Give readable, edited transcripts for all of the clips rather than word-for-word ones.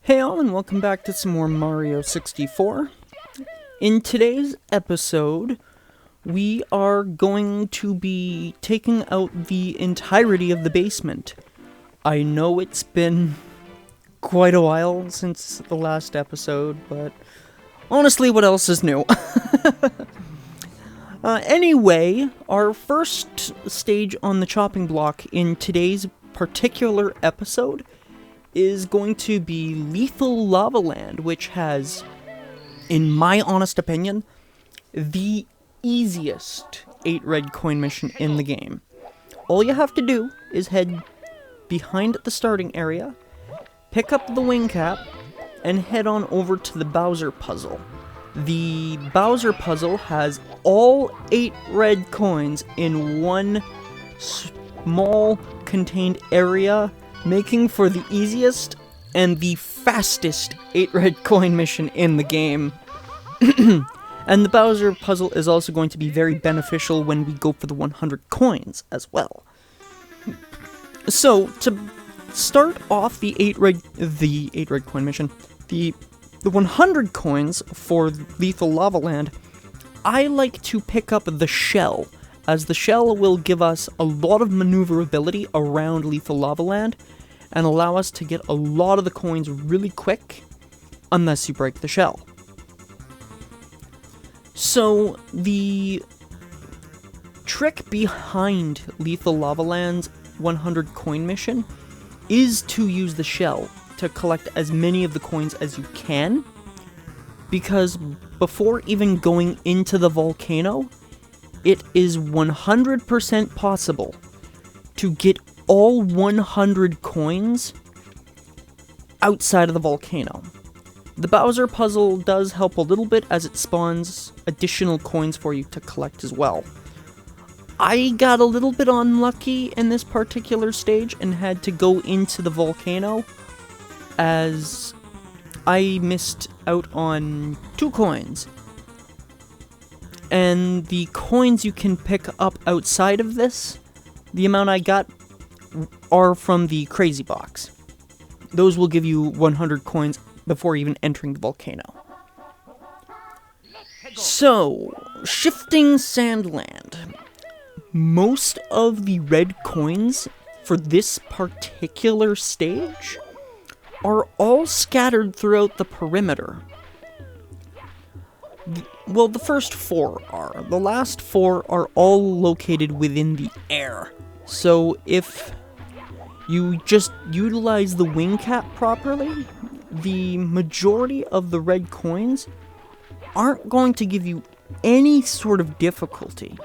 Hey all, and welcome back to some more Mario 64. In today's episode, we are going to be taking out the entirety of the basement. I know it's been quite a while since the last episode, but honestly, what else is new? Anyway, our first stage on the chopping block in today's particular episode is going to be Lethal Lava Land, which has, in my honest opinion, the easiest 8 red coin mission in the game. All you have to do is head behind the starting area, pick up the wing cap, and head on over to the Bowser puzzle. The Bowser puzzle has all 8 red coins in one small contained area, making for the easiest and the fastest 8 red coin mission in the game. And the Bowser puzzle is also going to be very beneficial when we go for the 100 coins as well. So, to start off the 8 red coin mission, the 100 coins for Lethal Lava Land, I like to pick up the shell, as the shell will give us a lot of maneuverability around Lethal Lava Land and allow us to get a lot of the coins really quick, unless you break the shell. So, the trick behind Lethal Lava Land's 100 coin mission is to use the shell to collect as many of the coins as you can, because before even going into the volcano, it is 100% possible to get all 100 coins outside of the volcano. The Bowser puzzle does help a little bit as it spawns additional coins for you to collect as well. I got a little bit unlucky in this particular stage and had to go into the volcano as I missed out on 2 coins. And the coins you can pick up outside of this, the amount I got, are from the crazy box. Those will give you 100 coins before even entering the volcano. So, Shifting Sandland. Most of the red coins for this particular stage are all scattered throughout the perimeter. Well, the first 4 are. The last 4 are all located within the air. So if you just utilize the wing cap properly, the majority of the red coins aren't going to give you any sort of difficulty.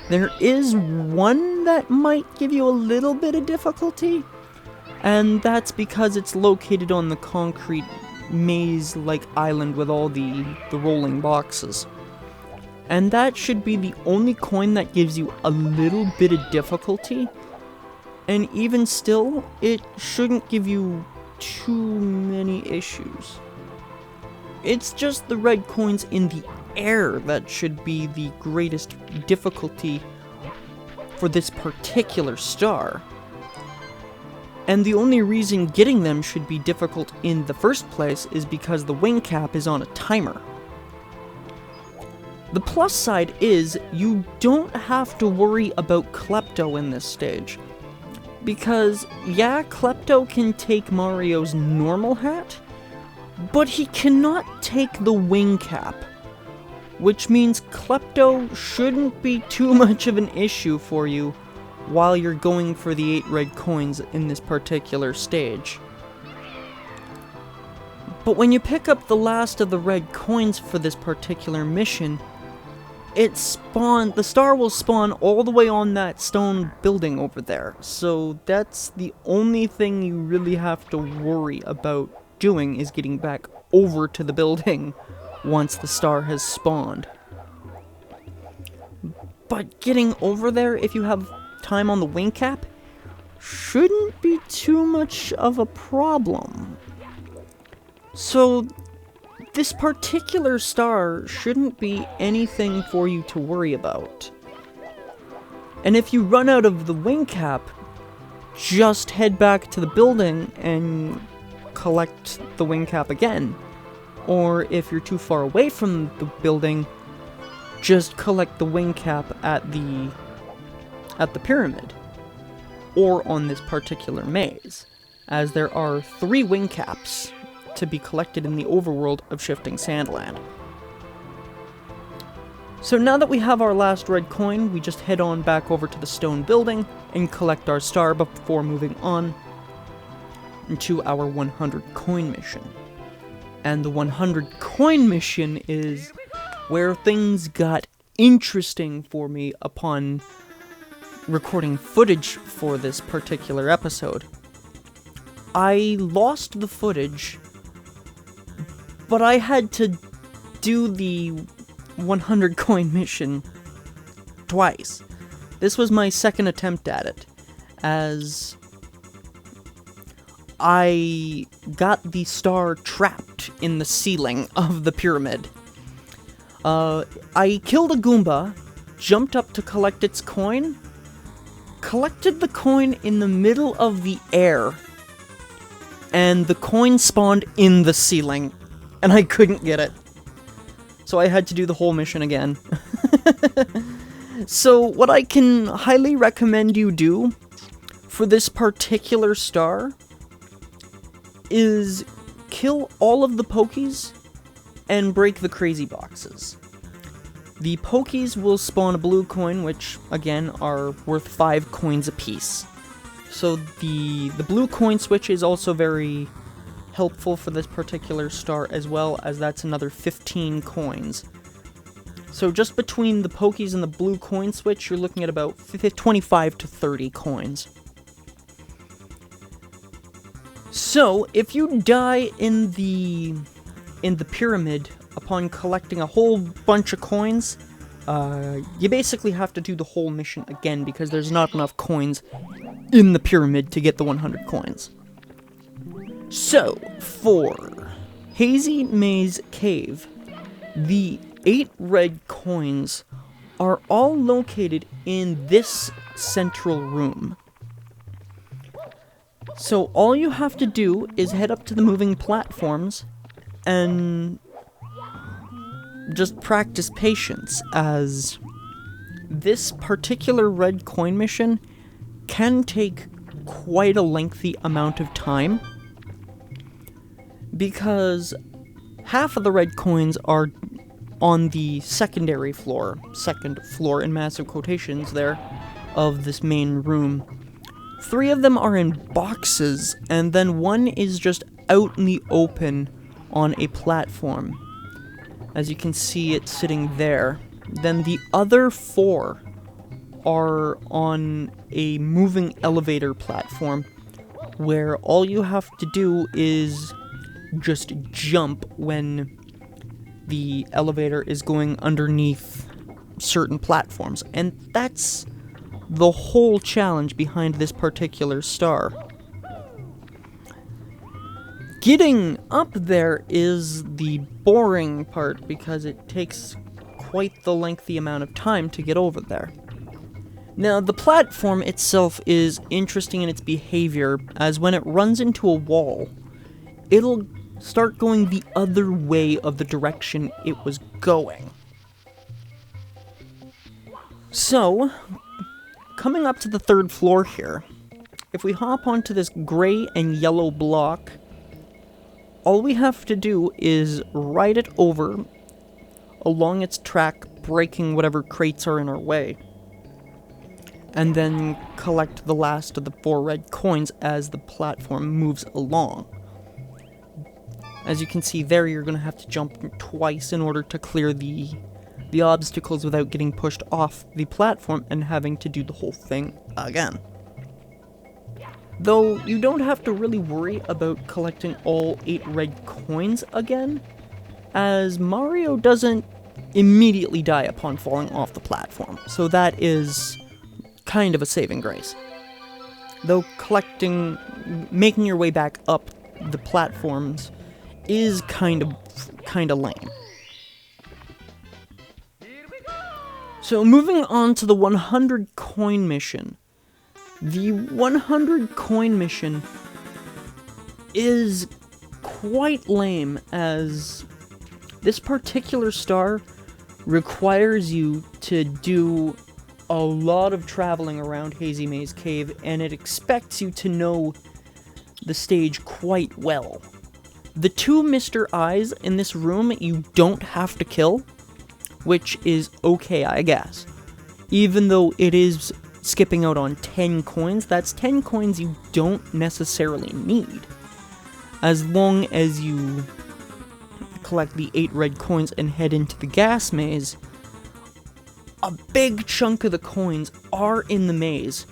There is one that might give you a little bit of difficulty, and that's because it's located on the concrete maze-like island with all the rolling boxes. And that should be the only coin that gives you a little bit of difficulty. And even still, it shouldn't give you too many issues. It's just the red coins in the air that should be the greatest difficulty for this particular star. And the only reason getting them should be difficult in the first place is because the wing cap is on a timer. The plus side is you don't have to worry about Klepto in this stage. Because, yeah, Klepto can take Mario's normal hat, but he cannot take the wing cap. Which means Klepto shouldn't be too much of an issue for you while you're going for the 8 red coins in this particular stage. But when you pick up the last of the red coins for this particular mission, the star will spawn all the way on that stone building over there. So that's the only thing you really have to worry about doing, is getting back over to the building once the star has spawned. But getting over there, if you have time on the wing cap, shouldn't be too much of a problem. So this particular star shouldn't be anything for you to worry about. And if you run out of the wing cap, just head back to the building and collect the wing cap again. Or if you're too far away from the building, just collect the wing cap at the pyramid, or on this particular maze, as there are 3 wing caps to be collected in the overworld of Shifting Sandland. So now that we have our last red coin, we just head on back over to the stone building and collect our star before moving on into our 100 coin mission. And the 100 coin mission is where things got interesting for me upon recording footage for this particular episode. I lost the footage, but I had to do the 100 coin mission twice. This was my second attempt at it, as I got the star trapped in the ceiling of the pyramid. I killed a Goomba, jumped up to collect its coin, collected the coin in the middle of the air, and the coin spawned in the ceiling, and I couldn't get it. So I had to do the whole mission again. So what I can highly recommend you do for this particular star is kill all of the Pokies and break the crazy boxes. The Pokies will spawn a blue coin, which, again, are worth 5 coins apiece. So the blue coin switch is also very helpful for this particular star, as well as that's another 15 coins. So just between the Pokies and the blue coin switch, you're looking at about 25 to 30 coins. So, if you die in the pyramid upon collecting a whole bunch of coins, you basically have to do the whole mission again, because there's not enough coins in the pyramid to get the 100 coins. So, for Hazy Maze Cave, the 8 red coins are all located in this central room. So all you have to do is head up to the moving platforms and just practice patience, as this particular red coin mission can take quite a lengthy amount of time, because half of the red coins are on the second floor in massive quotations there, of this main room. 3 of them are in boxes, and then 1 is just out in the open on a platform. As you can see, it's sitting there. Then the other 4 are on a moving elevator platform, where all you have to do is just jump when the elevator is going underneath certain platforms. And that's the whole challenge behind this particular star. Getting up there is the boring part, because it takes quite the lengthy amount of time to get over there. Now, the platform itself is interesting in its behavior, as when it runs into a wall, it'll start going the other way of the direction it was going. So, coming up to the 3rd floor here, if we hop onto this gray and yellow block, all we have to do is ride it over along its track, breaking whatever crates are in our way, and then collect the last of the 4 red coins as the platform moves along. As you can see there, you're going to have to jump twice in order to clear the obstacles without getting pushed off the platform and having to do the whole thing again. Though you don't have to really worry about collecting all 8 red coins again, as Mario doesn't immediately die upon falling off the platform, so that is kind of a saving grace. Though making your way back up the platforms is kind of lame. So moving on to the 100 coin mission. The 100 coin mission is quite lame, as this particular star requires you to do a lot of traveling around Hazy Maze Cave, and it expects you to know the stage quite well. The two Mr. Eyes in this room you don't have to kill, which is okay, I guess. Even though it is skipping out on 10 coins, that's 10 coins you don't necessarily need. As long as you collect the 8 red coins and head into the gas maze, a big chunk of the coins are in the maze,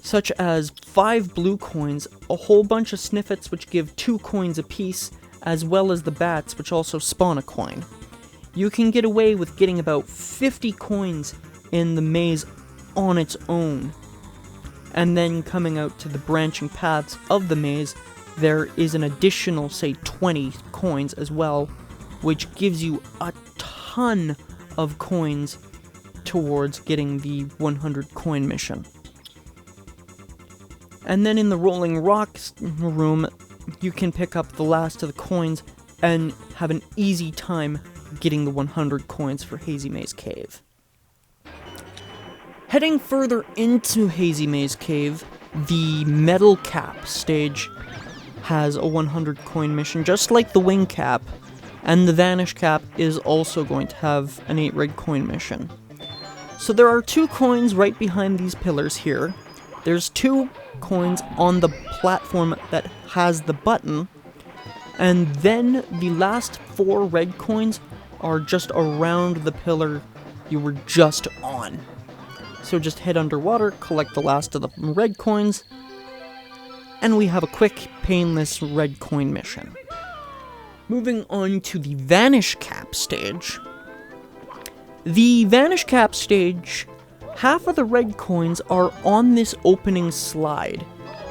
such as 5 blue coins, a whole bunch of sniffets which give 2 coins apiece, as well as the bats which also spawn a coin. You can get away with getting about 50 coins in the maze on its own, and then coming out to the branching paths of the maze, there is an additional, say, 20 coins as well, which gives you a ton of coins towards getting the 100 coin mission. And then in the Rolling Rocks room, you can pick up the last of the coins and have an easy time getting the 100 coins for Hazy Maze Cave. Heading further into Hazy Maze Cave, the Metal Cap stage has a 100 coin mission, just like the Wing Cap, and the Vanish Cap is also going to have an 8 red coin mission. So there are 2 coins right behind these pillars here. There's 2 coins on the platform that has the button, and then the last 4 red coins are just around the pillar you were just on. So just head underwater, collect the last of the red coins, and we have a quick, painless red coin mission. Moving on to the Vanish Cap stage. The Vanish Cap stage, half of the red coins are on this opening slide.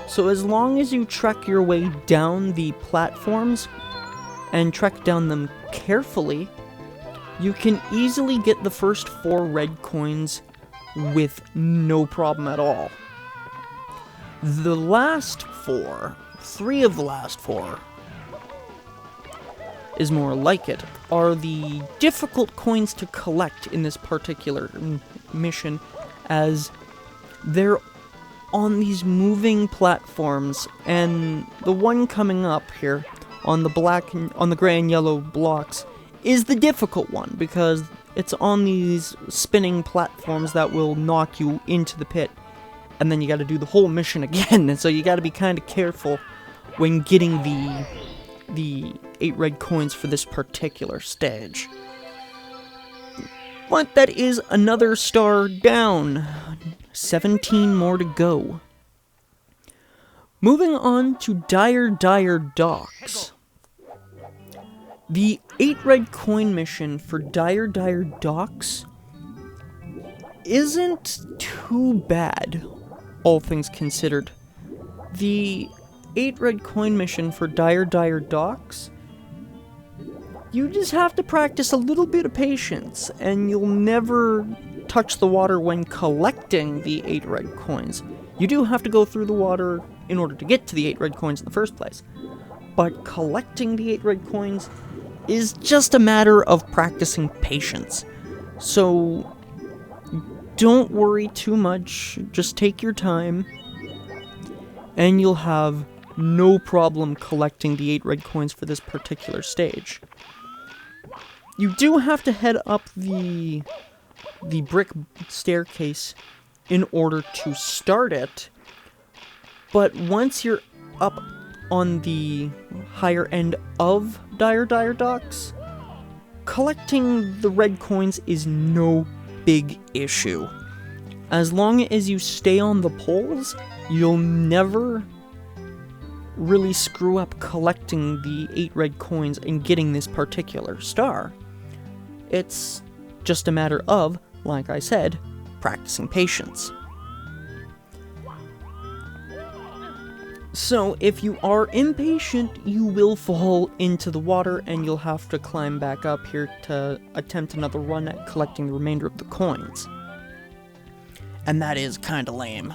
So as long as you trek your way down the platforms, and trek down them carefully, you can easily get the first 4 red coins with no problem at all. The last 4, 3 of the last 4, is more like it, are the difficult coins to collect in this particular mission, as they're on these moving platforms, and the one coming up here on the gray and yellow blocks is the difficult one, because it's on these spinning platforms that will knock you into the pit, and then you gotta do the whole mission again, and so you gotta be kind of careful when getting the 8 red coins for this particular stage. But that is another star down. 17 more to go. Moving on to Dire Docks. The 8 red coin mission for Dire Docks isn't too bad, all things considered. The 8 red coin mission for Dire Docks, you just have to practice a little bit of patience, and you'll never touch the water when collecting the 8 red coins. You do have to go through the water in order to get to the 8 red coins in the first place, but collecting the 8 red coins is just a matter of practicing patience. So don't worry too much, just take your time, and you'll have no problem collecting the 8 red coins for this particular stage. You do have to head up the brick staircase in order to start it, but once you're up on the higher end of Dire Docks, collecting the red coins is no big issue. As long as you stay on the poles, you'll never really screw up collecting the 8 red coins and getting this particular star. It's just a matter of, like I said, practicing patience. So, if you are impatient, you will fall into the water, and you'll have to climb back up here to attempt another run at collecting the remainder of the coins. And that is kinda lame.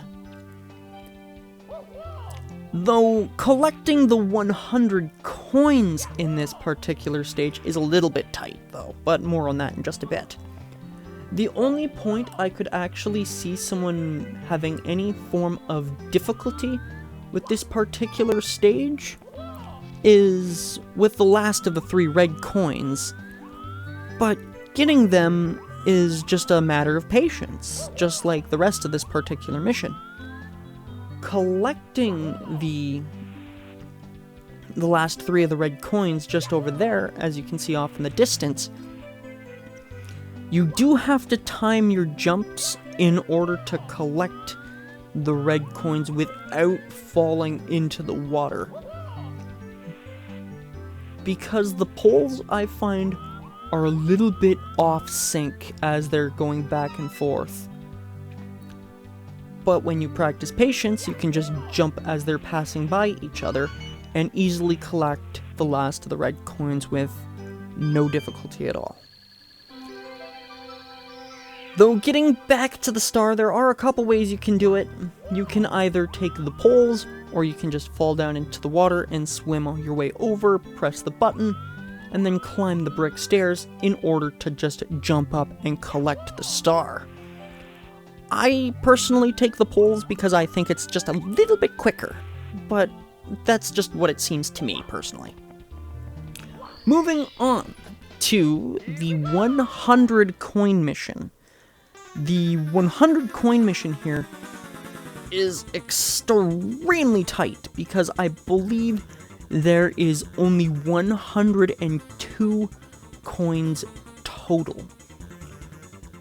Though, collecting the 100 coins in this particular stage is a little bit tight, though, but more on that in just a bit. The only point I could actually see someone having any form of difficulty with this particular stage is with the last of the 3 red coins, but getting them is just a matter of patience, just like the rest of this particular mission. Collecting the last 3 of the red coins just over there, as you can see off in the distance, you do have to time your jumps in order to collect the red coins without falling into the water. Because the poles, I find, are a little bit off sync as they're going back and forth. But when you practice patience, you can just jump as they're passing by each other and easily collect the last of the red coins with no difficulty at all. Though getting back to the star, there are a couple ways you can do it. You can either take the poles, or you can just fall down into the water and swim your way over, press the button, and then climb the brick stairs in order to just jump up and collect the star. I personally take the poles because I think it's just a little bit quicker, but that's just what it seems to me personally. Moving on to the 100 coin mission. The 100 coin mission here is extremely tight because I believe there is only 102 coins total.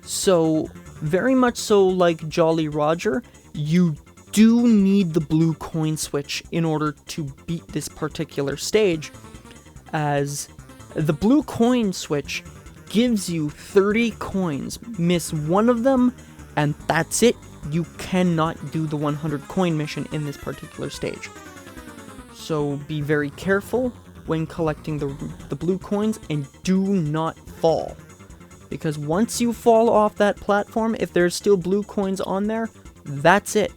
So, very much so like Jolly Roger, you do need the blue coin switch in order to beat this particular stage, as the blue coin switch gives you 30 coins. Miss one of them, and that's it. You cannot do the 100 coin mission in this particular stage. So be very careful when collecting the blue coins, and do not fall. Because once you fall off that platform, if there's still blue coins on there, that's it.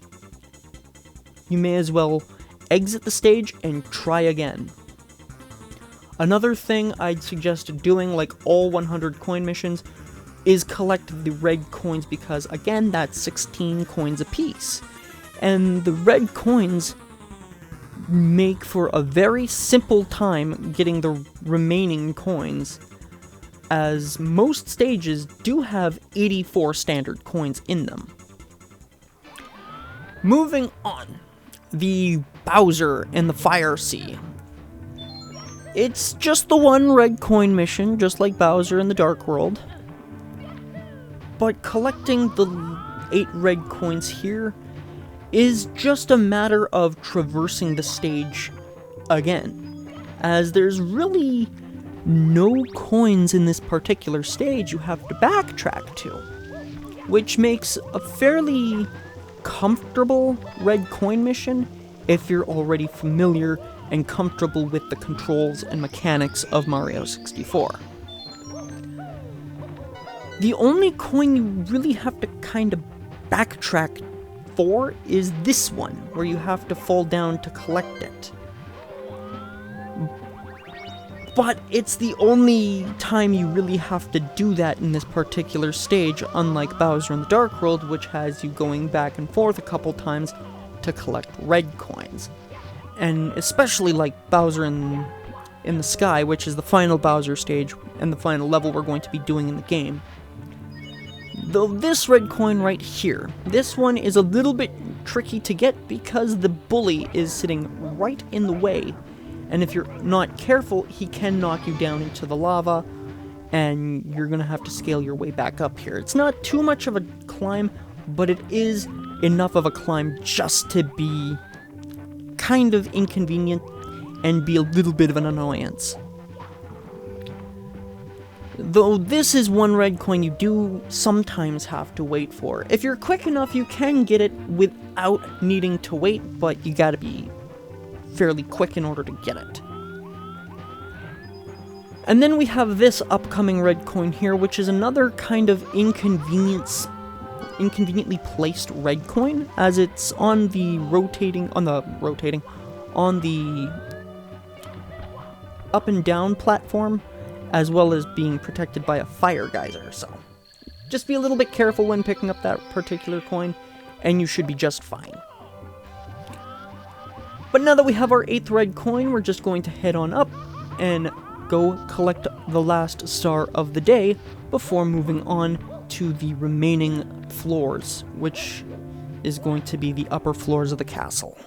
You may as well exit the stage and try again. Another thing I'd suggest doing, like all 100 coin missions, is collect the red coins, because again, that's 16 coins apiece. And the red coins make for a very simple time getting the remaining coins, as most stages do have 84 standard coins in them. Moving on, the Bowser and the Fire Sea. It's just the one red coin mission, just like Bowser in the Dark World. But collecting the 8 red coins here is just a matter of traversing the stage again, as there's really no coins in this particular stage you have to backtrack to, which makes a fairly comfortable red coin mission if you're already familiar and comfortable with the controls and mechanics of Mario 64. The only coin you really have to kind of backtrack for is this one, where you have to fall down to collect it. But it's the only time you really have to do that in this particular stage, unlike Bowser in the Dark World, which has you going back and forth a couple times to collect red coins. And especially like Bowser in the Sky, which is the final Bowser stage and the final level we're going to be doing in the game. Though this red coin right here, this one is a little bit tricky to get because the bully is sitting right in the way. And if you're not careful, he can knock you down into the lava, and you're going to have to scale your way back up here. It's not too much of a climb, but it is enough of a climb just to be kind of inconvenient and be a little bit of an annoyance. Though this is one red coin you do sometimes have to wait for. If you're quick enough, you can get it without needing to wait, but you gotta be fairly quick in order to get it. And then we have this upcoming red coin here, which is another kind of inconveniently placed red coin, as it's on the up and down platform, as well as being protected by a fire geyser, so just be a little bit careful when picking up that particular coin, and you should be just fine. But now that we have our 8th red coin, we're just going to head on up and go collect the last star of the day before moving on to the remaining floors, which is going to be the upper floors of the castle.